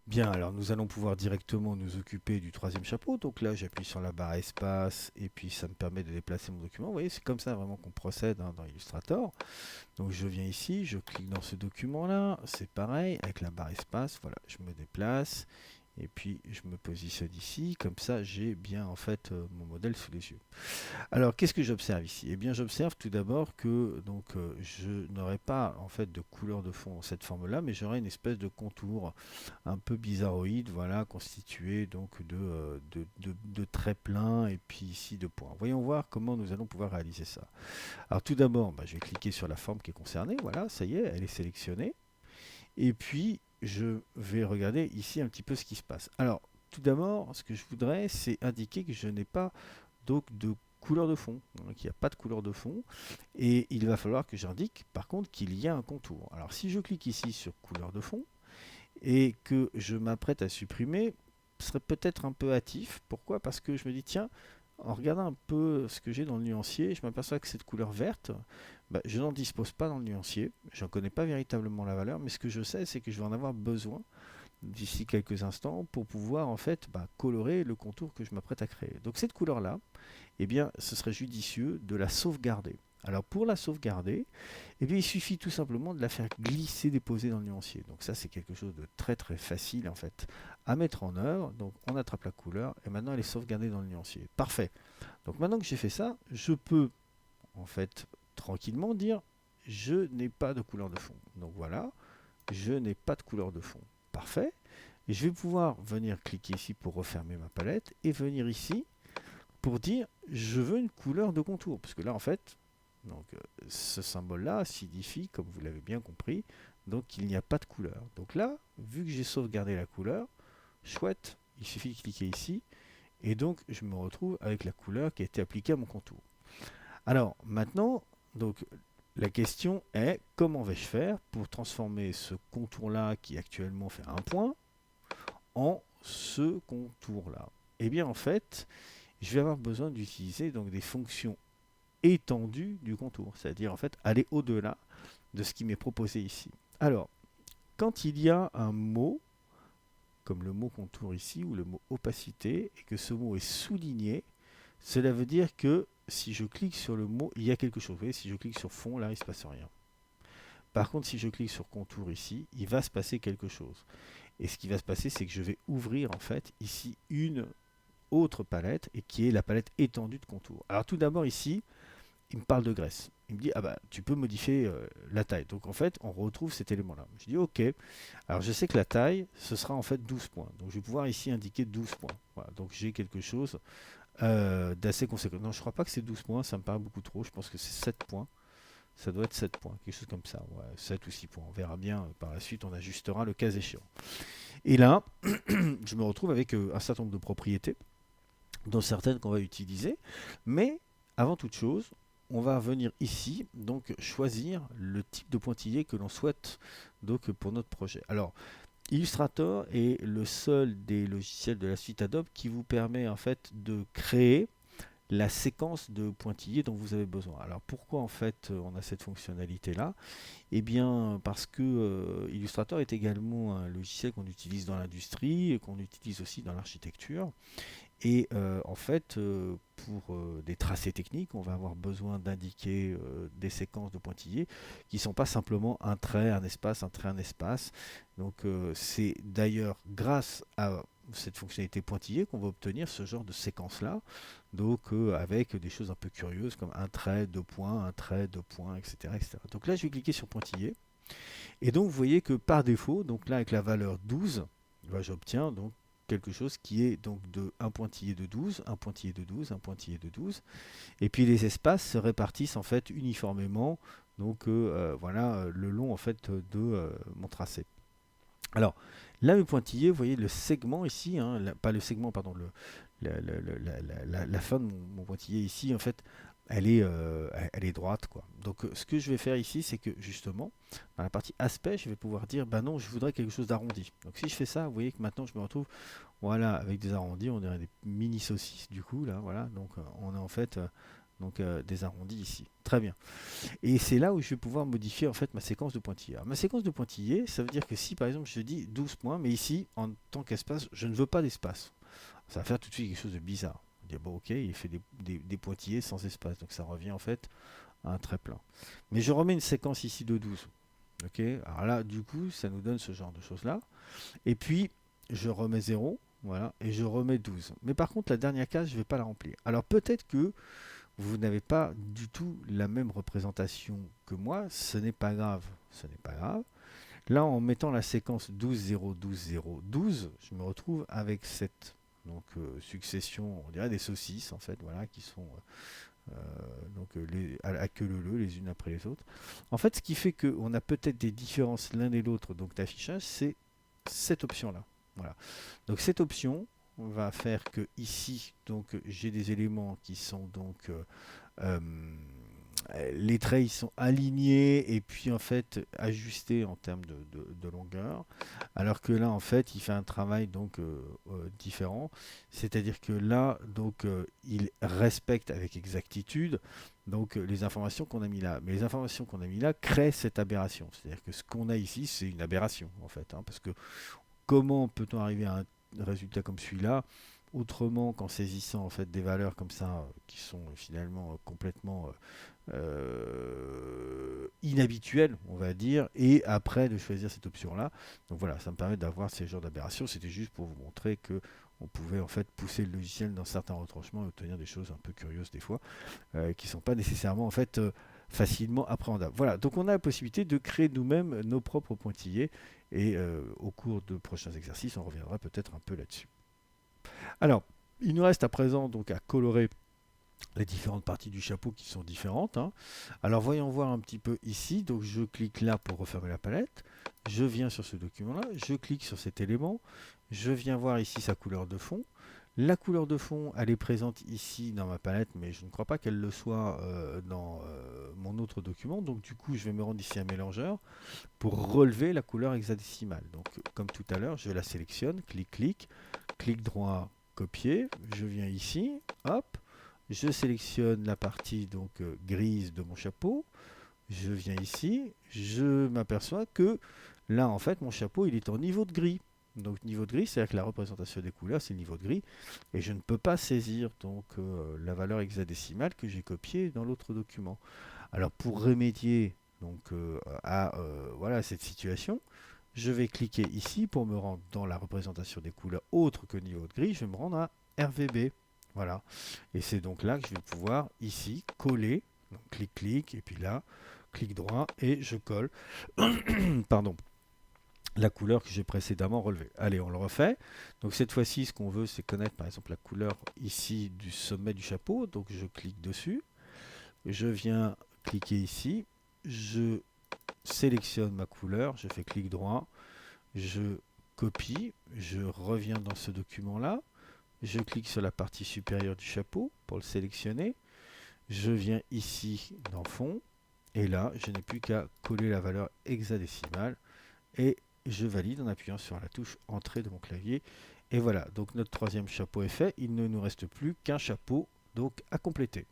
Bien, alors nous allons pouvoir directement nous occuper du troisième chapeau. Donc là, j'appuie sur la barre espace et puis ça me permet de déplacer mon document. Vous voyez, c'est comme ça vraiment qu'on procède dans Illustrator. Donc je viens ici, je clique dans ce document-là. C'est pareil, avec la barre espace, voilà, je me déplace. Et puis je me positionne ici, comme ça j'ai bien en fait mon modèle sous les yeux. Alors, qu'est-ce que j'observe ici? Eh bien, j'observe tout d'abord que je n'aurai pas en fait de couleur de fond dans cette forme-là, mais j'aurai une espèce de contour un peu bizarroïde, voilà, constitué donc de traits pleins et puis ici de points. Voyons voir comment nous allons pouvoir réaliser ça. Alors, tout d'abord, je vais cliquer sur la forme qui est concernée. Voilà, ça y est, elle est sélectionnée. Et puis, je vais regarder ici un petit peu ce qui se passe. Alors, tout d'abord, ce que je voudrais, c'est indiquer que je n'ai pas donc de couleur de fond. Donc il n'y a pas de couleur de fond. Et il va falloir que j'indique par contre qu'il y a un contour. Alors si je clique ici sur couleur de fond et que je m'apprête à supprimer, ce serait peut-être un peu hâtif. Pourquoi? Parce que je me dis tiens, en regardant un peu ce que j'ai dans le nuancier, je m'aperçois que cette couleur verte, je n'en dispose pas dans le nuancier. Je n'en connais pas véritablement la valeur, mais ce que je sais, c'est que je vais en avoir besoin d'ici quelques instants pour pouvoir en fait colorer le contour que je m'apprête à créer. Donc cette couleur là, eh bien ce serait judicieux de la sauvegarder. Alors pour la sauvegarder, eh bien, il suffit tout simplement de la faire glisser, déposer dans le nuancier. Donc ça c'est quelque chose de très très facile en fait à mettre en œuvre. Donc on attrape la couleur et maintenant elle est sauvegardée dans le nuancier. Parfait. Donc maintenant que j'ai fait ça, je peux en fait tranquillement dire je n'ai pas de couleur de fond. Donc voilà, je n'ai pas de couleur de fond. Parfait. Et je vais pouvoir venir cliquer ici pour refermer ma palette et venir ici pour dire je veux une couleur de contour. Parce que là, en fait, ce symbole-là signifie, comme vous l'avez bien compris, donc qu'il n'y a pas de couleur. Donc là, vu que j'ai sauvegardé la couleur, chouette, il suffit de cliquer ici et donc je me retrouve avec la couleur qui a été appliquée à mon contour. Alors maintenant, donc la question est comment vais-je faire pour transformer ce contour-là qui actuellement fait un point en ce contour-là? Eh bien en fait, je vais avoir besoin d'utiliser donc des fonctions étendues du contour, c'est-à-dire en fait aller au-delà de ce qui m'est proposé ici. Alors, quand il y a un mot, comme le mot contour ici, ou le mot opacité, et que ce mot est souligné, cela veut dire que si je clique sur le mot, il y a quelque chose. Vous voyez, si je clique sur fond, là, il ne se passe rien. Par contre, si je clique sur contour ici, il va se passer quelque chose. Et ce qui va se passer, c'est que je vais ouvrir en fait ici une autre palette et qui est la palette étendue de contour. Alors tout d'abord ici, il me parle de graisse. Il me dit ah bah tu peux modifier la taille. Donc en fait, on retrouve cet élément-là. Je dis OK. Alors je sais que la taille, ce sera en fait 12 points. Donc je vais pouvoir ici indiquer 12 points. Voilà, donc j'ai quelque chose d'assez conséquent. Non, je crois pas que c'est 12 points, ça me paraît beaucoup trop. Je pense que c'est 7 points. Ça doit être 7 points, quelque chose comme ça. Ouais, 7 ou 6 points. On verra bien par la suite, on ajustera le cas échéant. Et là, je me retrouve avec un certain nombre de propriétés dont certaines qu'on va utiliser. Mais avant toute chose, on va venir ici donc choisir le type de pointillé que l'on souhaite donc pour notre projet. Alors Illustrator est le seul des logiciels de la suite Adobe qui vous permet en fait de créer la séquence de pointillés dont vous avez besoin. Alors pourquoi en fait on a cette fonctionnalité là? Eh bien parce que Illustrator est également un logiciel qu'on utilise dans l'industrie et qu'on utilise aussi dans l'architecture. Et en fait, pour des tracés techniques, on va avoir besoin d'indiquer des séquences de pointillés qui ne sont pas simplement un trait, un espace, un trait, un espace. Donc c'est d'ailleurs grâce à cette fonctionnalité pointillé qu'on va obtenir ce genre de séquence-là. Donc avec des choses un peu curieuses comme un trait, deux points, un trait, deux points, etc., etc. Donc là, je vais cliquer sur pointillé. Et donc vous voyez que par défaut, donc là avec la valeur 12, j'obtiens donc quelque chose qui est donc de un pointillé de 12, un pointillé de 12, un pointillé de 12. Et puis les espaces se répartissent en fait uniformément donc voilà le long en fait de mon tracé. Alors là le pointillé, vous voyez le segment ici, hein, pas le segment, pardon, la fin de mon pointillé ici en fait elle est droite quoi. Donc ce que je vais faire ici c'est que justement dans la partie aspect je vais pouvoir dire bah non je voudrais quelque chose d'arrondi. Donc si je fais ça vous voyez que maintenant je me retrouve voilà avec des arrondis, on dirait des mini saucisses du coup là voilà. Donc on est en fait donc des arrondis ici. Très bien. Et c'est là où je vais pouvoir modifier en fait ma séquence de pointillés. Alors, ma séquence de pointillés, ça veut dire que si par exemple je dis 12 points, mais ici, en tant qu'espace, je ne veux pas d'espace. Ça va faire tout de suite quelque chose de bizarre. On va dire, bon ok, il fait des pointillés sans espace, donc ça revient en fait à un trait plein. Mais je remets une séquence ici de 12. Ok, alors là, du coup, ça nous donne ce genre de choses-là. Et puis, je remets 0, voilà, et je remets 12. Mais par contre, la dernière case, je ne vais pas la remplir. Alors peut-être que vous n'avez pas du tout la même représentation que moi, ce n'est pas grave. Ce n'est pas grave. Là, en mettant la séquence 12, 0, 12, 0, 12, je me retrouve avec cette succession, on dirait des saucisses en fait, voilà, qui sont à queue leu les unes après les autres. En fait, ce qui fait qu'on a peut-être des différences l'un et l'autre donc d'affichage, c'est cette option-là. Voilà. Donc cette option va faire que ici, donc j'ai des éléments qui sont donc euh, les traits ils sont alignés et puis en fait ajustés en termes de longueur, alors que là en fait il fait un travail donc différent, c'est-à-dire que là donc il respecte avec exactitude donc les informations qu'on a mis là, mais les informations qu'on a mis là créent cette aberration, c'est-à-dire que ce qu'on a ici c'est une aberration en fait, hein, parce que comment peut-on arriver à un résultat comme celui-là autrement qu'en saisissant en fait des valeurs comme ça qui sont finalement complètement inhabituelles, on va dire, et après de choisir cette option-là. Donc voilà, ça me permet d'avoir ces genres d'aberrations. C'était juste pour vous montrer que on pouvait en fait pousser le logiciel dans certains retranchements et obtenir des choses un peu curieuses des fois, qui ne sont pas nécessairement en fait facilement appréhendables. Voilà, donc on a la possibilité de créer nous-mêmes nos propres pointillés et au cours de prochains exercices, on reviendra peut-être un peu là-dessus. Alors, il nous reste à présent donc à colorer les différentes parties du chapeau qui sont différentes, hein. Alors voyons voir un petit peu ici. Donc je clique là pour refermer la palette. Je viens sur ce document-là, je clique sur cet élément, je viens voir ici sa couleur de fond. La couleur de fond, elle est présente ici dans ma palette, mais je ne crois pas qu'elle le soit dans mon autre document. Donc du coup, je vais me rendre ici à mélangeur pour relever la couleur hexadécimale. Donc comme tout à l'heure, je la sélectionne, clic droit, copier. Je viens ici, hop, je sélectionne la partie donc grise de mon chapeau. Je viens ici, je m'aperçois que là en fait mon chapeau il est en niveau de gris. Donc niveau de gris, c'est-à-dire que la représentation des couleurs c'est le niveau de gris et je ne peux pas saisir donc la valeur hexadécimale que j'ai copiée dans l'autre document. Alors pour remédier donc à voilà cette situation, je vais cliquer ici pour me rendre dans la représentation des couleurs autre que niveau de gris, je vais me rendre à RVB. Voilà. Et c'est donc là que je vais pouvoir ici coller, donc clic, et puis là, clic droit, et je colle, pardon, la couleur que j'ai précédemment relevée. Allez, on le refait. Donc cette fois-ci, ce qu'on veut, c'est connaître par exemple la couleur ici du sommet du chapeau. Donc je clique dessus, je viens cliquer ici, je sélectionne ma couleur, je fais clic droit, je copie, je reviens dans ce document-là, je clique sur la partie supérieure du chapeau pour le sélectionner, je viens ici dans fond, et là, je n'ai plus qu'à coller la valeur hexadécimale, et je valide en appuyant sur la touche entrée de mon clavier, et voilà, donc notre troisième chapeau est fait, il ne nous reste plus qu'un chapeau donc à compléter.